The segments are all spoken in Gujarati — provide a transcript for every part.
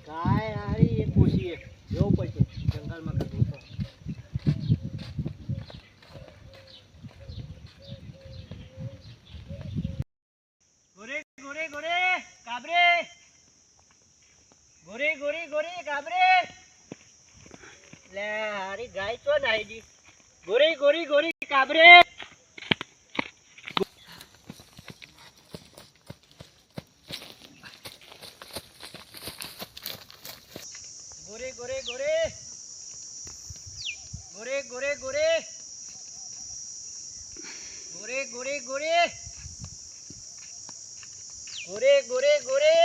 ગાય હારી એક ઓછી એક જવું પડશે જંગલમાં કરવું તો. ગોરે ગોરે ગોરે કાબરે ગોરે ગોરે ગોરે કાબરે લે હારી ગાય તો નાઈજી ગોરે ગોરે ગોરે કાબરે ગોરે ગોરે ગોરે ગોરે ગોરે ગોરે ગોરે ગોરે ગોરે ગોરે ગોરે ગોરે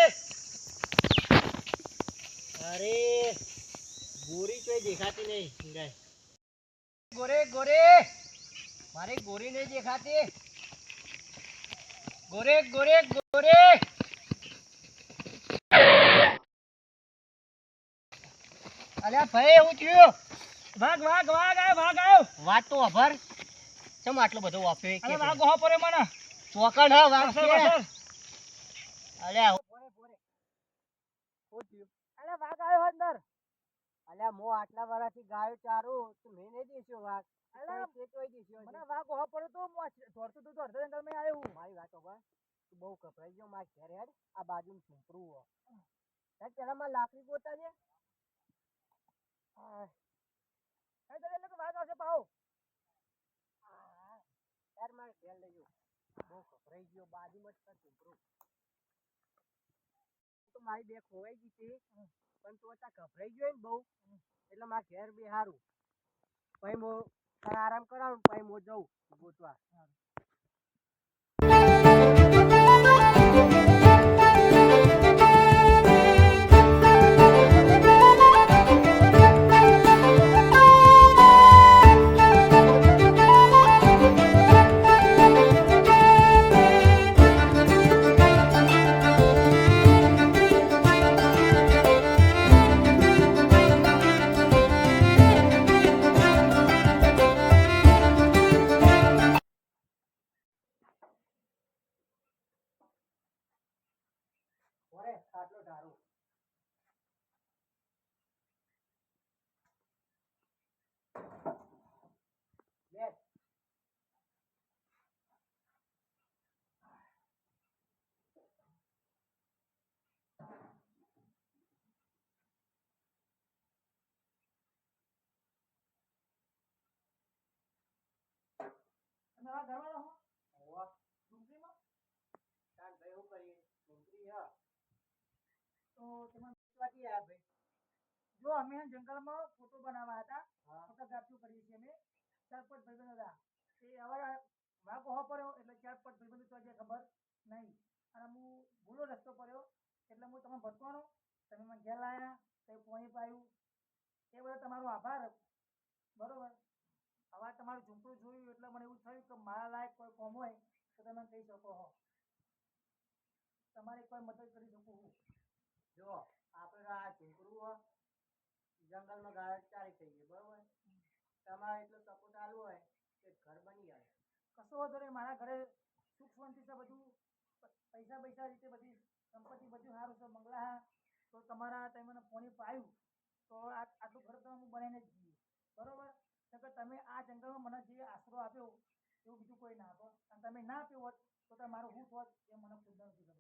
અરે ગોરી કોઈ દેખાતી નહીં ગાય ગોરે ગોરે મારી ગોરી નહીં દેખાતી ગોરે ગોરે ગોરે અલ્યા ભાઈ એવું થયું વાઘ વાઘ વાઘ આયો વાઘ આયો વાત તો અભર ચમ આટલો બધો વાપ્યો અરે વાઘ ઓહો પડે મને ચોકડ હા વાત બસર છે બસર અલ્યા બોરે બોરે શું થયું અરે વાઘ આયો અંદર અલ્યા મો આટલા વર્ષથી ગાયો ચારું તો મેં નહીં દેખ્યો વાઘ અલ્યા તે તોય દેખ્યો મને વાઘ ઓહો પડે તો હું દોડતું તો અડધા જંગલ માં આવ્યો મારી વાત over તું બહુ કપરાઈ ગયો માર ઘેર હેડ આ બાજુમાં ઝૂંપડું હો હેડ પેલા માં લાકડી ગોતા છે એટલે તો વાઘ આવશે પાહો યાર મારે ઘેર લઈ જાઉં બહુ કપરાઈ ગયો બાજુમાં જ છે ઝૂંપડું તો મારી બે ખોવાઈ ગઈ હતી પણ તું અત્યારે ગભરાઈ ગયો ને બહુ એટલે મારા ઘેર બી સારું પછી હું તારે આરામ કરાવું પછી હું જઉં ગોતવા ઓરે ખાટલો ધારો બેસ મારા ઘરવાળો હો હોવા ડુંગળીમાં તાન ભાઈ શું કરીએ ડુંગળી હા તો તેમાં ક્યાંથી આયા ભાઈ જો અમે જંગલમાં ફોટો બનાવવા હતા હા ફોટોગ્રાફી કરીએ છીએ અમે ચાર પાંચ ભાઈબંધો હતા એ હવે વાઘ ઓહો પડ્યો એટલે ચાર પાંચ ભાઈબંધો તો હજી ખબર નહીં અને હું ભૂલો રસ્તો પડ્યો એટલે હું તમે ભટકાણો તમે મને ઘેર લાવ્યા તમે પોણી પાયું એ બધો તમારો આભાર બરોબર હવે તમારું ઝૂંપડું જોયું એટલે મને એવું થયું કે મારા લાયક કોઈ કોમ હોય તો તમે કહી શકો હો તમારી કોઈ મદદ કરી શકું હું જો આપણે આ ઝૂંપડું હો જંગલમાં ગાયો ચારી કહીએ બરોબર તમારે એટલો સપોર્ટ આલવો હોય કે ઘર બની જાય કશો વાંધો નહીં મારા ઘરે સુખ શાંતિ છે બધું પૈસા પૈસા રીતે બધી સંપત્તિ બધું સારું છે મંગળા તો તમારા તમે મને ફોને પાયું તો આટલું ઘર તો હું બનાવીને જ જઈએ બરોબર તો તમે આ જંગલમાં મને જે આશરો આપ્યો એવું બીજું કોઈ ના આપો અને તમે ના આપ્યો હોત તો મારું શું હોત એ મને ખુદ નથી ખબર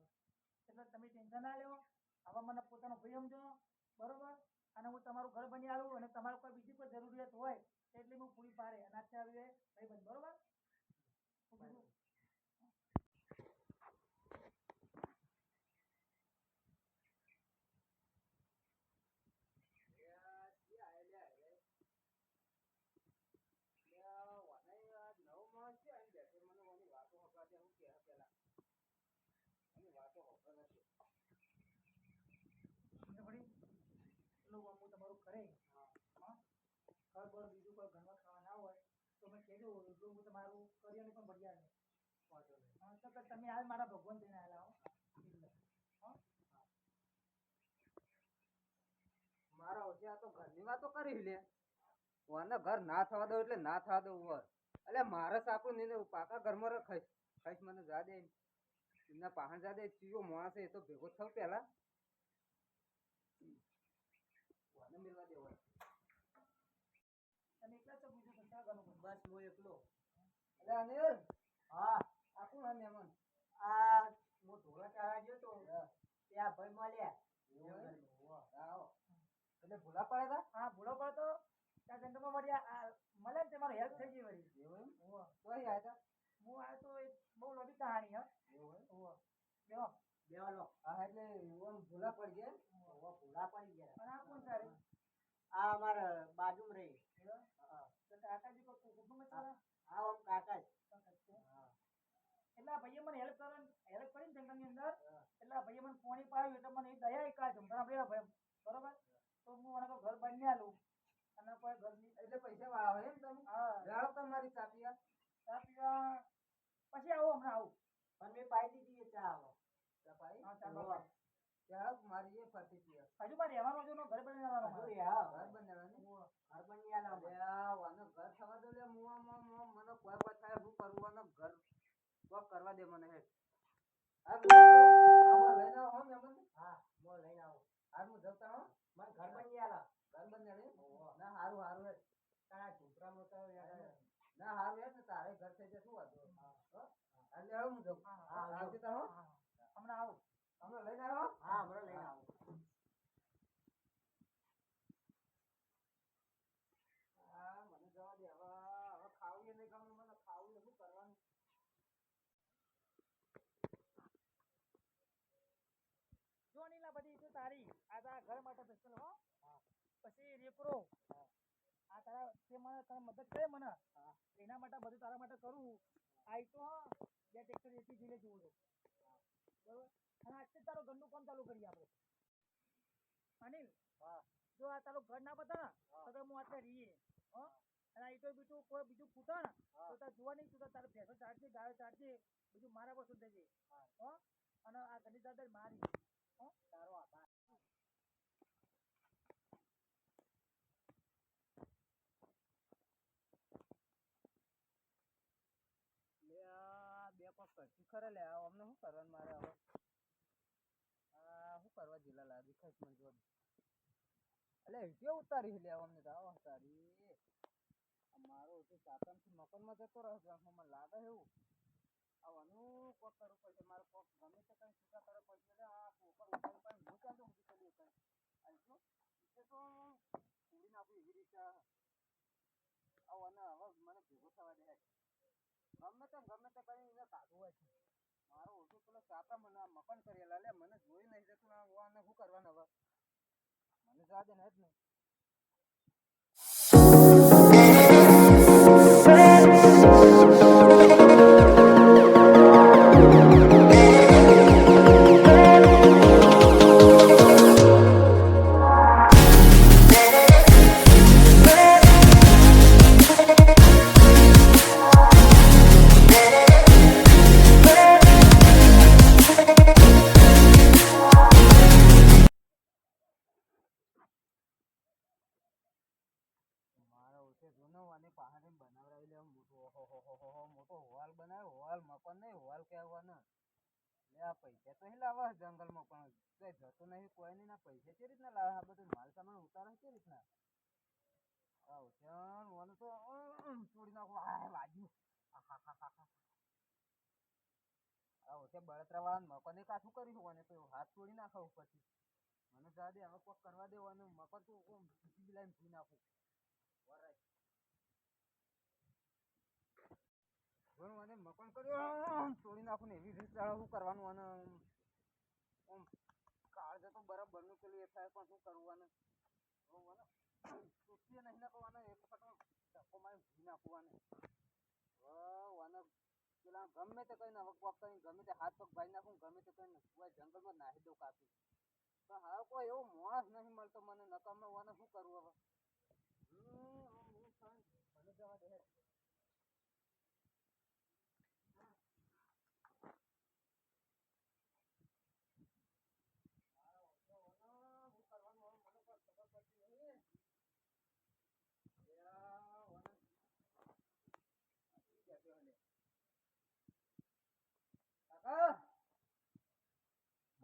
એટલે તમે ટેન્શન ના લેવો હવે મને પોતાનો ભાઈ સમજો બરોબર અને હું તમારું ઘર બની આવું અને તમારે કોઈ બીજી કોઈ જરૂરિયાત હોય એટલે હું પૂરી પાડે અને અત્યારે ભાઈ બંધ બરોબર હું તમારું કરે ઘર બર બીજું કોઈ ઘરમાં ખાવા ના હોય તો મેં કહેજો એટલું હું તમારું કરિયરને પણ બઢિયા છે હા તો તમે હાલ મારા ભગવાન થઈને આવેલા હો મારા ઓછે તો ઘરની વાતો કરી લે ઓને ઘર ના થવા દો એટલે ના થવા દો એટલે મારે સાપું નહીં પાકા ઘરમાં ખાઈશ મને જા દે એમના પાહણ જાદે ચિયો માણસ એ તો ભેગો થયો પેલા વાને મિલવા દેવો તમે એકલા છો બીજું કંટાળા કરવાનું બસ હું એકલો. અલે અનિલ હા આ કોણ હે મહેમાન આ હું ઢોરા ચારા ગયો તો હા. ત્યાં ભાઈ મળ્યા. એવું એમ? આવો એટલે ભૂલા પડ્યા તા હા ભૂલો પડતો ત્યાં જંગલમાં મળ્યા આ મળે ને તે મારો હેલ્પ થઈ ગઈ વળી એવું એમ હોવે. તો અહીં આયા તા હું આ તો એક બહુ લાંબી કહાની હા એવું એમ હોવે. બેહો. બેવાલો હા એટલે ઓમ ભૂલા પડી ગયા હવે ભૂલા પડી ગયા. અને આ કોણ તારે આ અમારા બાજુમાં રહી. હા તો કાકાજી કોઈ કુટુંબ છે હા આમ કાકા જ. હા એટલે આ ભાઈએ મને હેલ્પ કરી ને જંગલની અંદર એટલે આ ભાઈએ મને પાણી પાડ્યું એટલે મને એ દયા એકા જમવાના ભાઈ બરોબર તો હું મને તો ઘર બની આલું અને કોઈ ઘરની એટલે પૈસા વાળા હોય એમ તમે હા જાળો તમારી ચાપિયા ચા પીવા પછી આવું હમણાં આવું પણ મેં પાઈ દીધી એ ચા હવે. ચાપાઈ હા ચા હોવે. પાઈ. ચાલો મારી એ ફરતી હતી હજુ મારે રહેવાનું હજુ ઘર બની આવવાનું હજુ મારે. હા, ઘર બનાવવાની ઘર બની આલા અલે અમારે. આ વાનો ઘર થવા દો લે મને કોઈ બતાય હું કરવું વાનો ઘર કોક કરવા દે મને હે આ લઈને આવો હો મહેમાન હા હું લઈને આવું. હાર હું જતા હો મને ઘર બની આલા. ઘર બનાવી હોવે. ના હારું હારું હે તારા ઝૂંપડામાં તો યાર ના હારું હે ને તારે ઘર થઈ જાય શું વાંધો હો એટલે હવે હું જઉં હા, આવતી તા હો હા. હમણાં આવું હમણાં લઈને આવ્યો હા હમણાં લઈને આવું. હા મને જવા દે હવે હવે ખાવું એ નહીં ગમે મને ખાવું એ શું કરવાનું જો નીલા બધી તો તારી આ તારા ઘર માટે સ્પેશિયલ હો પછી રેપરો આ તારા તે મને તને મદદ કરે મને એના માટે બધું તારા માટે કરું આ તો બે ટ્રેક્ટર એસી જીલે જોવું છે બરોબર અને આજથી તારો ઘરનું કામ ચાલુ કરીએ આપણે અનિલ જો આ તારું ઘર ના બતા ને તો હું આટલે રહીએ હો અને આ ઈટો બીટું કોઈ બીજું ફૂટા ને તો તાર જોવા નહીં તું તારે ભેંસો ચાટજે ગાયો ચાટજે બીજું મારા વસ્તુ થશે હો અને આ ઘરની દાદર મારી હો તારો આભાર લે આ બે કોક કરતી ખરે લે આ અમને શું કરવાનું મારે હવે આ શું કરવા જિલ્લા લાગી ખાઈશ મને જોવા એટલે કે ઉતારી લે અમને તો આવો તારી મારો તો સાતમથી મકાનમાં જતો રહે મને લાગે એવું આવવાનું કોક કરવું પડશે મારે કોક ગમે તે કઈ છૂટા કરવો પડશે એટલે આ પોકર ઉતારી પણ હું ચાલતો મૂકી ચડી કઈ આ શું એ તો ઉડી નાખું એવી રીતે આવવાને હવે મને ભેગો થવા દે ગમે તે કરીને એને કાઢવું હોય છે મારો ઓછો પેલો સાપા મને આ મકાન કરેલા લે મને જોઈ નહીં જતું આને શું કરવાનું હવે મને જવા દે ને જ નહીં મારા ઓછે જૂનો અને પહાડી બનાવડાવી લે મોટો હોલ બનાવ્યો હોલ મકાન નહીં હોલ કહેવાનો લે આ પૈસા તો લાવવા જંગલમાં પણ કઈ જતો નહીં કોઈ નહીં ના પૈસા કેવી રીતના લાવે આ બધું માલ સામાન ઉતારે કેવી રીતના ઓનું તો છોડી નાખું આ વાગ્યું બળતરા વાળા મકાન કાઠું કરી અને તો હાથ તોડી નાખો ઉપરથી મને જા દે હવે કોક કરવા દેવાનું મકાન તો બીજી લાઈન ભૂઈ નાખું અને મકાન કર્યું તોડી નાખું ને એવી રીતે શું કરવાનું અને આમ કાળજે તો બરાબર નું પેલું એ થાય પણ શું કરવાનું સુસ્તી નહીં નાખવાનો એક ફટો ધક્કો મારી ભૂઈ નાખવાનું પેલા ગમે તે કઈને હવે કોક કરીને ગમે તે હાથ પગ ભાઈ નાખું ગમે તે કઈને જંગલમાં નાહી દઉં કાપી પણ હવે કોઈ એવો માણસ નહીં મળતો મને નકામનો શું કરવું હવે મને જવા દે શું કરવાનું મને પણ ખબર પડતી નહીં કાકા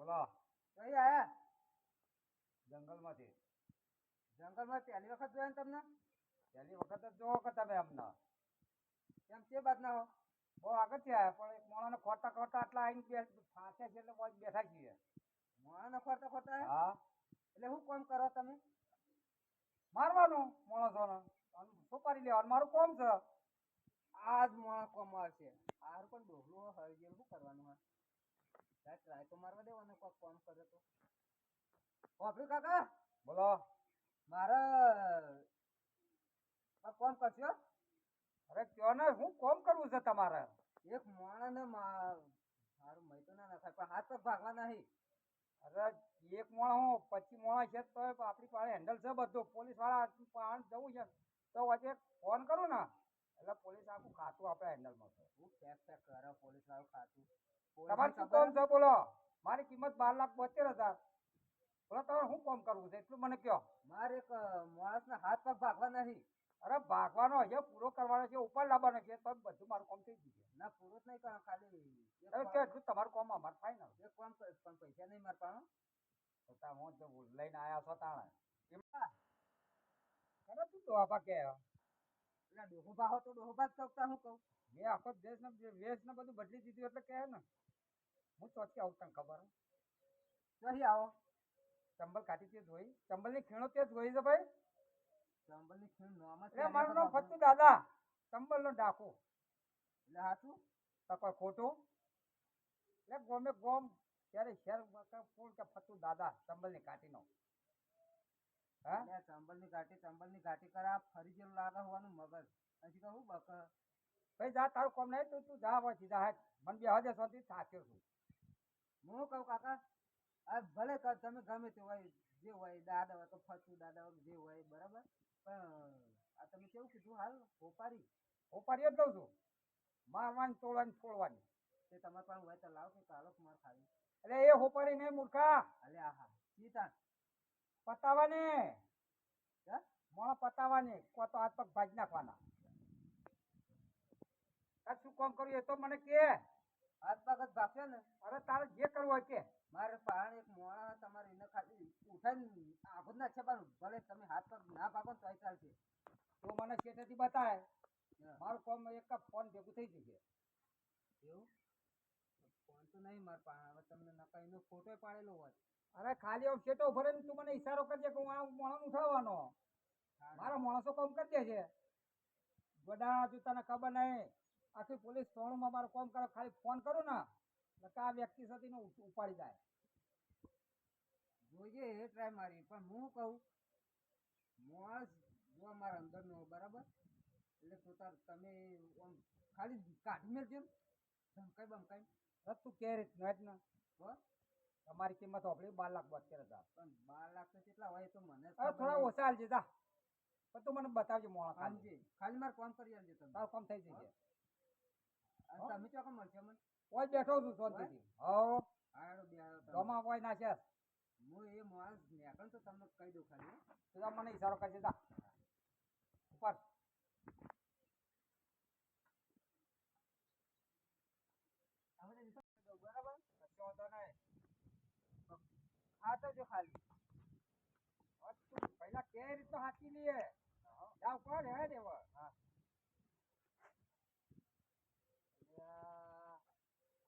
બોલો કઈ આયા જંગલમાંથી જંગલમાં પહેલી વખત જોયા ને તમને પહેલી વખત જ જોવો કે તમે અમને કેમ કે બાદ ના હો બહુ આગળ થી આવ્યા પણ એક મોણાને ખોરતા ખોરતા આટલા આવીને ફાંસે છે એટલે બહુ બેઠા છીએ મોણા ખોરતા ખોરતા આયા? હા એટલે શું કામ કરો તમે મારવાનું માણસોને સોપારી લેવાનું મારું કોમ છે આજ મોણા કોમ આવશે હાર પણ ડોહલું હોય હળી શું કરવાનું હોય ટ્રાય તો મારવા દેવાનો કોક કોમ કરે તો વાપર્યું કાકા બોલો મારે આ કોમ કરશો અરે કયો ને હું કોમ કરવું છે તમારે એક મોણાને મારું મય તો ના થાય પણ હાથ પગ ભાગવા નહીં અરે એક મોણા હું 25 મોણા છે તો આપણી પાસે હેન્ડલ છે બધું પોલીસ વાળા પાસે જવું છે તો વચ્ચે ફોન કરું ને એટલે પોલીસ આખું ખાતું આપે હેન્ડલમાં છે હું ફેક ફેક કરે પોલીસ વાળું ખાતું તમારે શું કોમ છે બોલો મારી કિંમત 12,72,000 બોલો તમારે શું કોમ કરવું છે એટલું મને કયો મારે એક માણસને હાથ પગ ભાગવા નહીં અરે ભાગવાનો હજુ પૂરો કરવાનો છે ઉપર લાવવાનો છે તો બધું મારું કામ થઈ ગયું છે ના પૂરો જ નહીં કરો ખાલી હવે કે એટલું તમારું કામ અમારે થાય ને એક કામ કર પણ પૈસા નહીં માર પાડો તો તમે હું જો લઈને આયા છો તાણે કરે તું તો આપા કે એટલે ડોહો ભાહો તો ડોહો ભાગ શકતા હું કહું મેં આખો દેશ ને વેશ ને બધું બદલી દીધું એટલે કે ને હું ચોથી આવું તને ખબર નહીં આવો ચંબલ કાઢી તે જોઈ ચંબલ ની ખીણો તે જોઈ છે ભાઈ ચંબલની ખીણ નોમ જ એટલે મારું નામ ફત્તુ દાદા ચંબલ નો ડાકુ એટલે હાચું તો કોઈ ખોટું એટલે ગોમે ગોમ ત્યારે શહેર ફૂલ કે ફત્તુ દાદા ચંબલ ની કાઢી નો હા એટલે ચંબલની ઘાટી કરા ફરી જેવું લાગે હોવાનું મગજ હજી કહું બક ભાઈ જા તારું કોમ નહીં તું જા હોય સીધા હાથ મને બે હજે સોથી થાક્યો છું હું કહું કાકા આ ભલે તમે ગમે તે હોય જે હોય દાદા હોય તો ફતું દાદા હોય જે હોય બરાબર પણ આ તમે કેવું કીધું હાલ હોપારી હું પરિયત દઉં છું મારવાની તોડવાની છોડવાની તે તમારે પાસે હોય તો લાવ કે ચાલો માર ખાવી એટલે એ હોપારી નહીં મૂર્ખા અલે આહા ચીતા પતાવાની હે મોણ પતાવાની કો તો હાથ પગ ભાજી નાખવાના તાર શું કામ કર્યું એ તો મને કે હાથ પગ જ ભાગશે ને અરે તારે જે કરવું હોય કે મારે પાણ એક મોણા તમારે એને ખાલી ઉઠાઈને આખું ના છે પણ ભલે તમે હાથ પગ ના ભાગો ને તોય ચાલશે તું મને શેઠેથી બતાય હા. મારું કામ એક ફોન ભેગું થઈ જશે એવું ફોન તો નહીં માર પાસે હવે તમને નકાઈનો ફોટો પાડેલો હોય અરે ખાલી આમ શેઠો ભરે ને તું મને ઈશારો કરજે કે હું આ મોણસ ઉઠાવવાનો મારા માણસો કામ કરી દે છે બધા તું તને ખબર નહીં આખી પોલીસ સોણમાં મારું કામ કરે ખાલી ફોન કરું ને એટલે આ વ્યક્તિ સાથે ઉપાડી જાય જોઈએ એ ટ્રાય મારી પણ હું કહું માણસ જો મારા અંદરનો બરાબર એટલે તો તાર તમે આમ ખાલી કાઢી મેળજો ને ધમકાઈ બમકાઈ બસ તું કે રીતનું જ ને હો તમારી કિંમત આપણી 12,72,000 પણ 12 લાખ તો કેટલા હોય એ તો મને અરે થોડા ઓછા હાલજે જા પણ તું મને બતાવજો મોણા ખાલી સમજી ખાલી મારે કોમ કરી આલજો તમે તારું કામ થઈ જશે અને તમે ચોકમ મળશે મને કોઈ બેઠો છું શાંતિથી હો આડો બે આડો તમે. ગમા કોઈ ના છે હું એ માણસ નીકળ તો તમને કહી દઉં ખાલી હો. તું મને ઈશારો કરજે જા ઉપર આપણે નીકળી દઉં, બરાબર કશો વાંધો નહીં હા તો જો ખાલી હવે તું પહેલા કે રીતનો હાકી લઈએ જાવ કોણ હે દેવ હા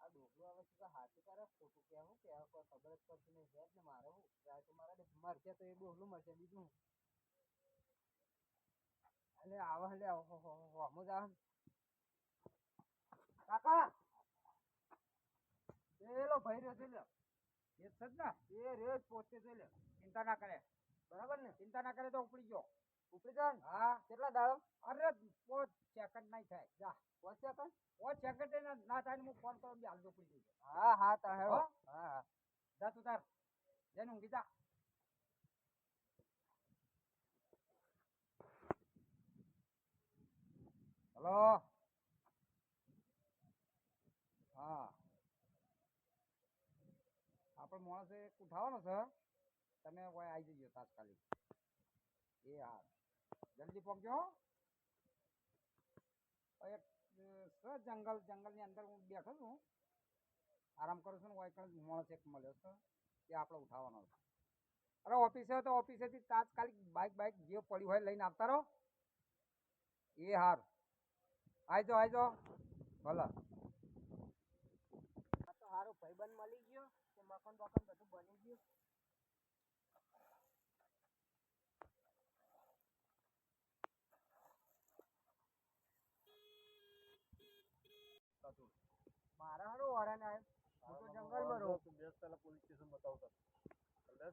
આ ડોકલો હવે શું હાથી કરે ખોટું કહેવું કે કોઈ ખબર જ પડતી નહીં છે ને મારે હું જાય તો મારે મરશે તો એ ડોહલું મરશે બીજું એટલે આવો એટલે આવો હમું જ આવે કાકા પેલો ભાઈ રહ્યો છે લ્યો એ જ છે જ ને એ રેજ પોતે છે લ્યો ચિંતા ના કરે બરાબર ને ચિંતા ના કરે તો ઉપડી ગયો ઉપરી જાવ ને હા કેટલા દાડો અરે 5 સેકન્ડ નહીં થાય જા પહોંચ્યા કણ 5 સેકન્ડ ના થાય ને હું ફોન કરું હાલ ઉપડી જશે હા હા તા હેડો હો? હા હા જા તું તાર જઈને ઊંઘી જા હલો હા આપણે માણસ એક ઉઠાવવાનો છે તમે કોઈ આવી જજો તાત્કાલિક એ હા જલ્દી પહોંચજો હો. એક જંગલની અંદર હું બેઠો છું આરામ કરું છું ને હોય કણ માણસ એક મળ્યો છે તે આપણે ઉઠાવવાનો છે. અરે ઓફિસે તો ઓફિસેથી તાત્કાલિક બાઇક જે પડ્યું હોય લઈને આવતા રહો. એ હારું આજો ભલે. આ તો હારો ભાઈબંધ મળી ગયો કે મકાન બકાન બધું બની ગયું. મારા હારો વાળાને આવ્યો હું તો જંગલમાં રહું. બેસ પહેલા પોલીસ સ્ટેશન બતાવતા. હેડો.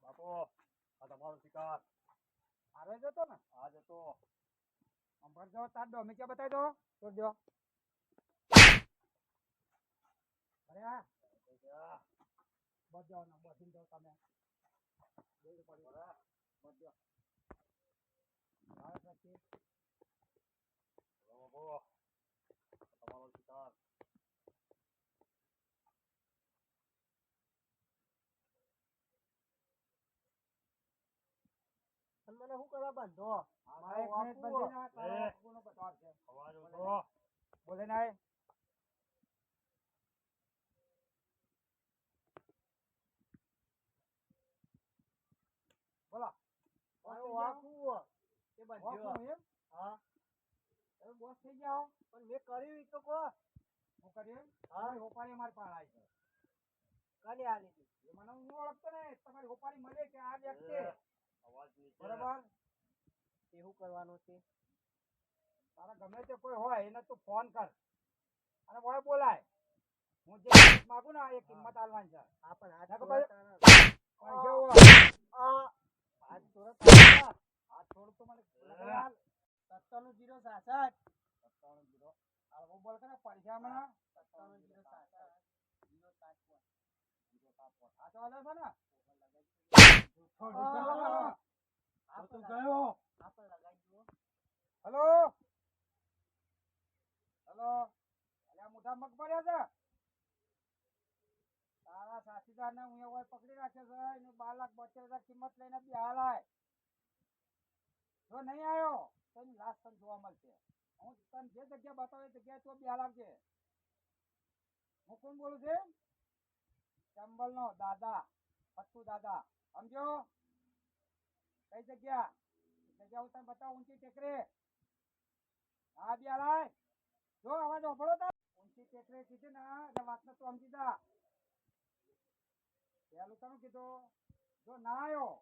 બાપુ આ તમારો શિકાર. હારે જતો ને આ જતો. અંબર જો તાર ડોમી ક્યાં બતાવી દો તો જો અરે આ બધો ને બસીને જો તમે બોલ પડ્યો બધો આવે પછી બાપુ આ તમારો શિકાર. અને મને શું કરવા બાંધો? મારે એક મિનિટ બાપુ. બધી ના તારો બાપુનો બતાવ છે. અવાજ ઓછો. બોલે ના બોલો મારું વાંકું. તે બાંધ્યો. વાંકું એમ? હા. તમે બોસ થઈ ગયા હો? પણ મેં કર્યું ઈ તો કહો. હું કર્યું હા. હોપારી અમારી પાસે આવી છે. કને આલી હતી? એ મને હું ઓળખતો ને તમારી હોપારી મળે કે આ વ્યક્તિ અવાજ નીચે. બરાબર. તે શું કરવાનું છે? તારા ગમે તે કોઈ હોય એને તું ફોન કર અને બોય બોલાય. હું જે કિંમત માગું ને એ કિંમત આલવાની છે. આ પણ હાથ ના છોડો ખબર? તારા. પણ કેવું આ હાથ છોડો તારા. હાથ થોડું તો મને લગાડી હાલ. 97 067 હાલ હું બોલ કરે પૈસા મને 97 067 આ તો હાલે છે ને આ તું પણ ગયો. આ પણ લગાઈ દો. હેલો હેલો અલ્યા મોટા મગ પડ્યા છે. તારા સાથીદાર ને હું એવું પકડી રાખ્યો છે એને 12,72,000 કિંમત લઈને બિહાલાય. જો નહીં આવ્યો તો એની લાશ તને જોવા મળશે. હું તને જે જગ્યા બતાવે એ જગ્યાએ તો બિહાલ આવજે. હું કોણ બોલું છું? ચંબલ નો દાદા પત્તુ દાદા સમજો? કઈ જગ્યા? જગ્યા હું તને બતાવું ઊંચી ટેકરી. હા બિહાલાય જો અવાજ ઓભળો તો ઊંચી ટેકરી કીધી ને એટલે વાતને તું સમજી જા. પેલું તમે કીધું જો ના આવ્યો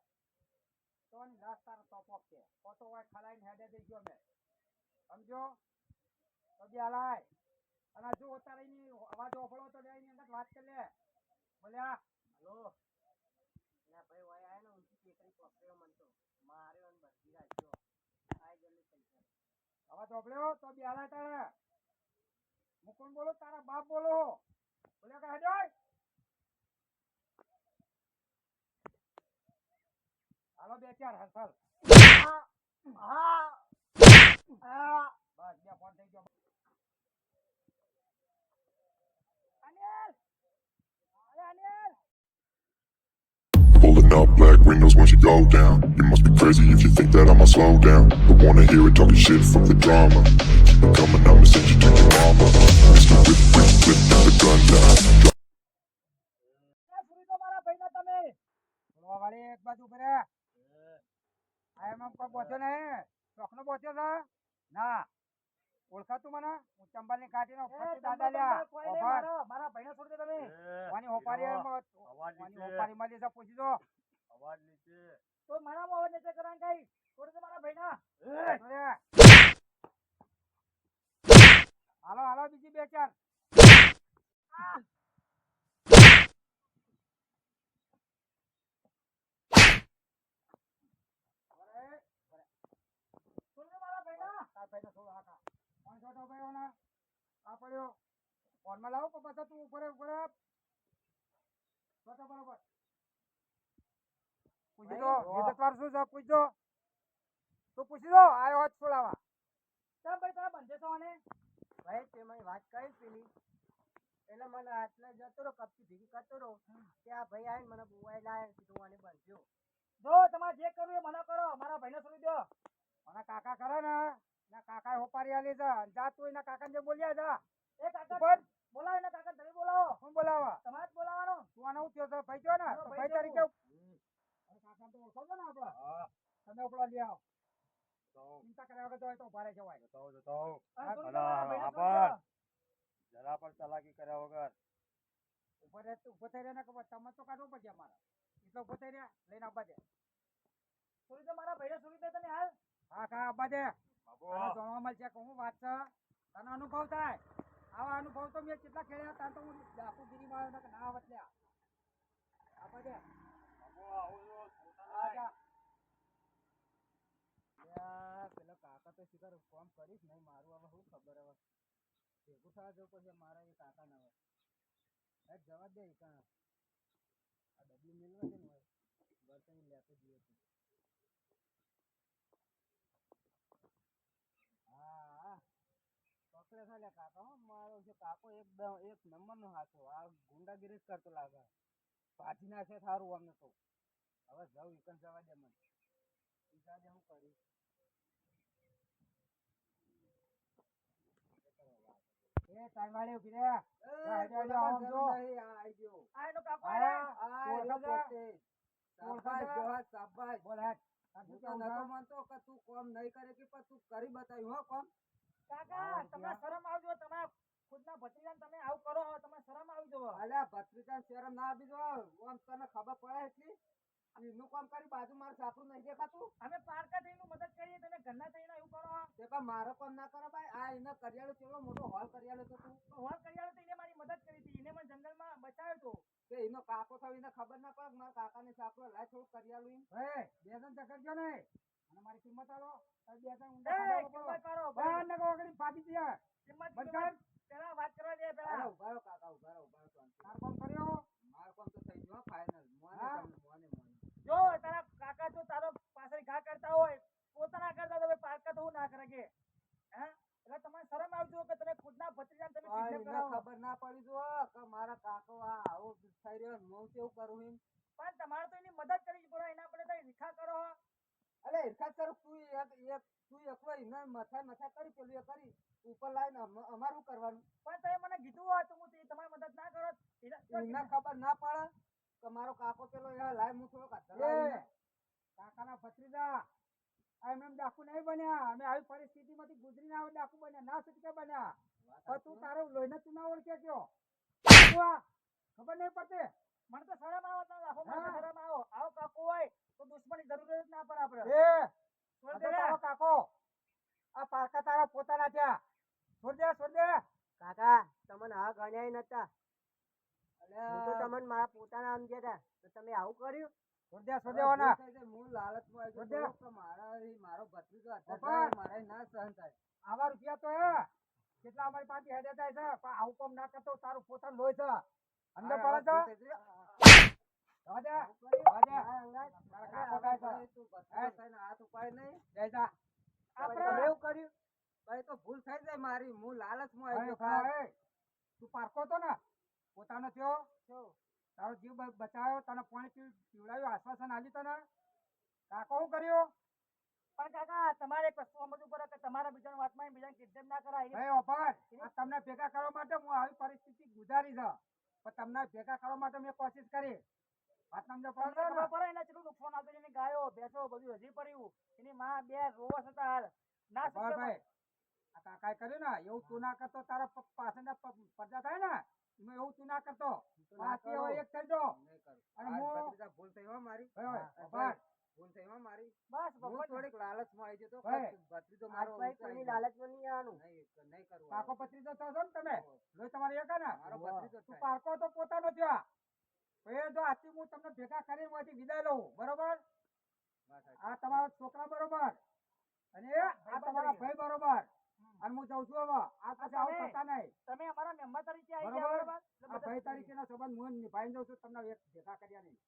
તો એની લાશ તારો ટોપ ઓફ છે. ખોટો હોય ખલાઈને હેડે દઈ ગયો મેં સમજો? તો બિહાલાય અને જો તારે એની અવાજ ઓભળો તો એની અંદર વાત કરી લે. બોલ્યા હલો. ના ભાઈ ઓય આય ને ઊંચી ટેકરી પકડ્યો મન તો માર્યો ને બધી રાખ્યો. આય જલ્દી પૈસા. અવાજ ઓભળ્યો તો બિહાલાય તારે. હું કોણ બોલો? તારા બાપ બોલો. બોલ્યા કે હેડો હાલો 2-4 હસલ. હા. બસ 2 ફોન થઈ ગયો. અનિલ અરે Anil Pulling up black windows once you go down. You must be crazy if you think that I'ma slow down. Don't wanna hear it talking shit, fuck the drama. Keep it coming, I'ma send you to your mama. Mr. Whip, whip, whip, put the gun down. સુરી તો મારા ભાઈના તમે બોલવા વાળી એક બાજુ કરે આ એમ કોઈ બોચ્યો નહીં ચોકનો બોચ્યો છે ના ઓળખાતું મને હું ચંબલની કાઢીનો ફરતી દાદા લ્યા ઓફર મારા ભાઈને છોડી દે તમે. વાની હોપારી અવાજ વાની નીચે. હોપારી મળી છે પૂછી દો અવાજ નીચે. તો મારા અવાજ નીચે કરાય કઈ છોડી દે મારા ભાઈના. હાલો હાલો બીજી 2-4 છોડી દે મારા ભાઈના. તાર ભાઈને થોડો હાકા ફોન છોટો ભાઈઓ ના આ પડ્યો ફોનમાં લાવો પણ પાછા તું ઉપર ઉપર તો બરોબર પૂછી દો વિગતવાર શું છે પૂછજો તું પૂછી દો આયો હોત છોડાવા ચાલ ભાઈ તારા બંધે છો અને ભાઈ તે મને વાત કરી પેલી એટલે મને આટલે જતો રહો કપચી ભેગી કરતો રહો કે આ ભાઈ આવીને મને બોવાઈ લાવે કીધું આને બંધ્યો જો તમારે જે કરવું એ મને કરો મારા ભાઈને છોડી દો મને કાકા કરે ને ના કાકા હોપારી આલી છે જા તું એના કાકાને જે બોલ્યા જા એ કાકા ઉપર બોલાવો એના કાકા તમે બોલાવો કોણ બોલાવા તમારે જ બોલાવાનો તું આનો હું થયો છે ભાઈ થયો ને મારો તો ભાઈ ભાઈ થયો. તરીકે કાકા તો ઓળખો છો ને આપણે હા તમે ઉપડો લઈ આવો જતાઓ ચિંતા કર્યા વગર તો હોય તો ઉભા રહી જવાય જતાઓ અને છોડી દો, અલા, મારા ભાઈને આભાર. છોડી જરા પણ ચાલાકી કર્યા વગર ઉભો થઈ રહ્યા ને ખબર તમે તો કાઢવો પડશે અમારે એટલે ઉભો થઈ રહ્યા લઈને આવવા દે દો. છોડી દો મારા ભાઈને છોડી દે તને હાલ હા કા આવવા દે બાબુ તને જાણવા મળશે કે હું વાત છે તને અનુભવ થાય આવા અનુભવ તો મેં કેટલા ખેડ્યા ત્યાં તો હું ડાકુગીરીમાં આવ્યો ને કે ના આવત લ્યા આવવા દે બાબુ આવું જો છોટા હા, જા. યાર, પેલો કાકા તો શિકાર ફોન કરીશ નહીં મારું હવે શું ખબર હવે ભેગું થવા જવું પડશે મારા એ કાકા ના હવે જવા દે કાં આ ડબલું મેળવા દે ને હોય બર્તન લેતો જઈએ તું હા પકડે ખાલે કાકા હો મારો છે કાકો એકદમ એક નંબરનો હાથો આ ગુંડાગીરી જ કરતો લાગે પાછી નાખે સારું અમને તો હવે જાઉં એકન જવા દે મને જવા દે હું કરીશ એ તારવાડે ઉભી રે આમ જો આ એનો કાકો બોલ હેડ તારું શું કહેવું છે? કાકા તમને શરમ આવજો તમારા ખુદના ભત્રીજાને તમે આવું કરો હો તમને શરમ આવી જવો અમે પારકા થઈને મદદ કરીએ તમે ઘરના થઈને એવું કરો હો મારો કોમ ના કરો ભાઈ આ એનો કરિયાલો કેવડો મોટો હોલ કરિયાલો તો તું હોલ કરિયાલો તો એને મારી મદદ કરી હતી એને મને જંગલમાં બચાવ્યો હતો કે એનો કાકો થયો એને ખબર ના પડે કે મારા કાકાને સાપડો લાય થોડું કરિયાલું એમ. એ બે જણ ટકરજો ને અને મારી કિંમત આલો અને બે જણ એ, ઊંધા કિંમત કરો, બહાર ને ઓગળી ફાટી ગયા કિંમત બંધ કર. પેલા વાત કરવા દે અરે પેલા ઉભા રહો કાકા ઉભા રહો શાંતિ. તાર કોમ કર્યો મારું કામ તો થઈ ગયું ફાઇનલ હા. મોને જો તારા કાકા જો તારો પાછળ ઘા કરતા હોય પોતાના કરતા તો ભાઈ પારકા તો હું ના કરે કે હે એટલે તમારે શરમ આવજો કે તમે ખુદના ભત્રીજાને તમે પણ kidnap એને કરાવો. ખબર ના પડી જો કે મારા કાકો આ આવો થઈ રહ્યો ને હું કેવું કરું એમ. પણ તમારે તો એની મદદ કરવી જ પડે એના પડે તો રીખા કરો અલે હિરખાત કરું તું એકલો એને મથા કરી પેલું એ કરી ઉપર લાવીને અમારું કરવાનું પણ તમે મને કીધું હોય તો હું તમારી મદદ ના કરો એને ખબર ના પડે કે મારો કાકો પેલો એ લાય હું થોડોક હાથ એ ધરાવીને. કાકાના ભત્રીજા આ એમ ડાકુ નહીં બન્યા અમે આવી પરિસ્થિતિમાંથી ગુજરીને આવા ડાકુ બન્યા ના છૂટકે બન્યા પણ તું તારો લોહીને તું ના ઓળખે કયો તું આ ખબર નહીં પડતી મને તો શરમ આવે તમે રાખો મને હા. શરમ આવો કાકો હોય તો દુશ્મની જરૂર જ ના પડે આપણે એ છોડ આ દે તો રે. તારો કાકો આ પારકા તારા પોતાના થયા છોડ દે કાકા તમને હા ગણ્યા નતા અલ્યા, હું તો તમને મારા પોતાના સમજ્યા હતા તો તમે આવું કર્યું છોડ દેવાના ભૂલ થઈ જાય, હું લાલચમાં આવી છોડ ગયો દે. કે મારો ભત્રીજો હાથે પપ્પા. જાય, મારે ના સહન થાય. આવા રૂપિયા તો હે કેટલા અમારી પાસે હેડે થાય છે પણ આવું કામ ના કરતો તારું પોતાનું લોહી છે અંદર મારે પડે ભૂલ છે થઈ જાય. જવા દે મારા તારા કાકો થાય છે તું ભત્રીજો થઈને હાથ ઉપાય નહીં. જય જા તમે એવું કર્યું ભાઈ તો ભૂલ થઈ જાય મારી, હું લાલચમાં આવી ભાઈ, ગયો. ભાઈ, તું પારકો તો ને પોતાનો થયો તારો જીવ બચાવ્યો તને પાણી પીવડાવ્યું આશ્વાસન આલ્યું તને કાકો શું કર્યું પણ કાકા તમારે એક વસ્તુ સમજવું પડે કે તમારા બીજાની વાતમાં બીજાને kidnap ના કરાય ભાઈ ઓફર આ તમને ભેગા કરવા માટે હું આવી પરિસ્થિતિ ગુજારી છે પણ તમને ભેગા કરવા માટે મેં કોશિશ કરી વાત સમજો તમને પડે ખબર પડે એના કેટલું નુકસાન આવતું એની ગાયો ભેંસો બધું હજી પડ્યું એની માં બે રોવા હતા હાલ ના ભાઈ શક્ય ભાઈ આ કાકાએ કર્યું ને એવું તું ના કરતો તારા પાછળના પ્રજા થાય ને એમાં એવું તું ના કરતો પાછી હવે એક થઈ જો નહીં કરું. અને આ હું- ભત્રીજા ભૂલ થઈ હો મારી. ભાઈ હા, ઓફર ભૂલ થઈ હો મારી. બસ હું ભગવાન થોડીક લાલચમાં આવી ગયો તો ભાઈ. ભત્રીજો મારો આજ ભાઈ ઊંચો કોઈની આવી લાલચમાં નહીં આવવાનું ગયો. નહીં કરવું કાકો હવે. પત્રી તો છો ને તમે લોહી તમારી એક હે ને મારો ભત્રીજો તું થાય. પારકો તો પોતાનો થયા એ જો આજથી હું તમને ભેગા કરીને માંથી વિદાય લઉં બરોબર વાત સાચી. આ તમારા છોકરા બરોબર અને આ તમારા ભાઈ બરોબર અને હું જાઉં છું હવે આ પછી આવું તમે- કરતા નહીં તમે અમારા મેમ્બર તરીકે આવી બરોબર. ગયા બરાબર? એટલે આ બધા 2 તારીખેના સંબંધ હું નિભાઈને જાઉં છું તમને એક ભેગા કર્યા નહીં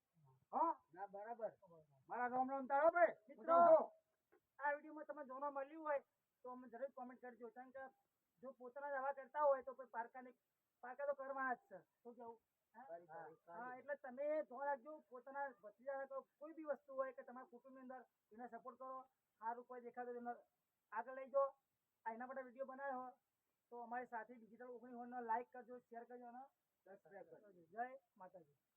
હો ના બરાબર મારા રામ રામ તારો ભાઈ હું મિત્રો, જાઉં છું. આ વિડીયોમાં તમને જોવા મળ્યું હોય તો અમને જરૂર કોમેન્ટ કરજો કારણ કે જો પોતાના જ આવા કરતા હોય તો કોઈ પારકા તો કરવાના જ છે શું કેવું હા એટલે તમે ધ્યાન રાખજો પોતાના ભત્રીજા કે કોઈ બી વસ્તુ હોય કે તમારા કુટુંબની અંદર એને સપોર્ટ કરો સારું કોઈ દેખાતો એને આગળ લઈ જાઓ આ એના માટે વિડીયો બનાવ્યો હોય તો અમારી સાથે ડિજિટલ 19 લાઈક કરજો શેર કરજો અને સબસ્ક્રાઈબ કરજો જય માતાજી